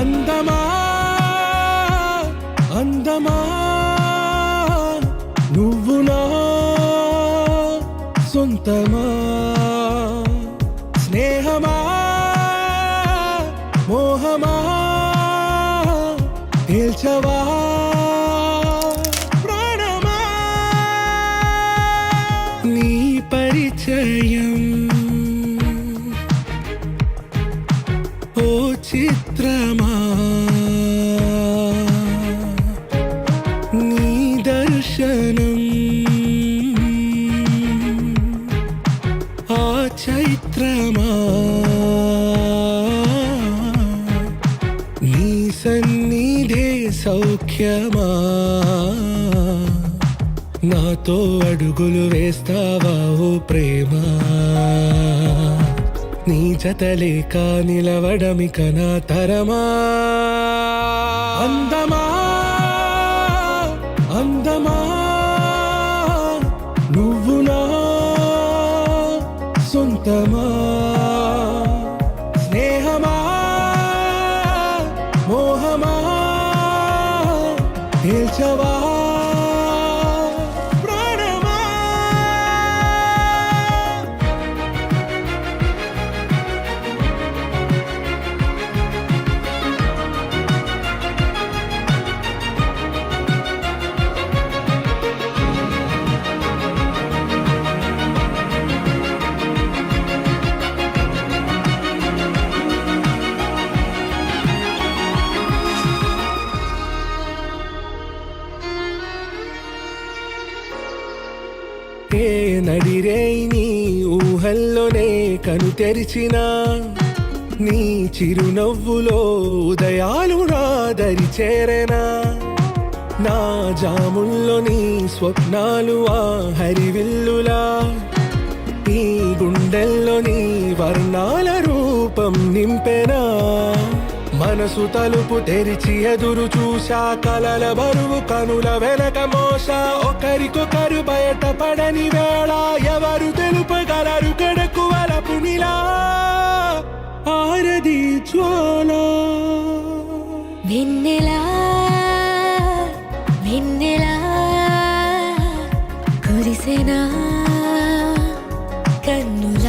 అందమా అందమా నువ్వు నా సొంతమా, స్నేహమా మోహమా తేల్చవా, ప్రాణమా నీ పరిచయం ఓ చిత్రమా, నీ దర్శనం ఆ చైత్రమా, నీ సన్నిధే సౌఖ్యమా, నాతో అడుగులు వేస్తావా ఓ ప్రేమ, నీ జతలేక నిలవడమిక నా తరమా. అందమా అందమా నువ్వు నా సొంతమా, స్నేహమా మోహమా తేల్చవా, ప్రాణమా. ఏ నడిరే నీ ఊహల్లోనే కను తెరిచిన, నీ చిరునవ్వులో ఉదయాలు నా దరి చేరెనా, నా జాముల్లో నీ స్వప్నాలు ఆ హరివిల్లులా, ఈ గుండెల్లో నీ వర్ణాల రూపం నింపెనా, మనసు తలుపు తెరిచి ఎదురు చూసా, కలల బరువు కనుల వెనక మోసా, ఒకరికొకరు బయట పడని వేళ ఎవరు తెలుపగలరు గడకు వలపునిలా, ఆరది జ్వాల వెన్నెలా వెన్నెలా కురిసెనా కన్నుల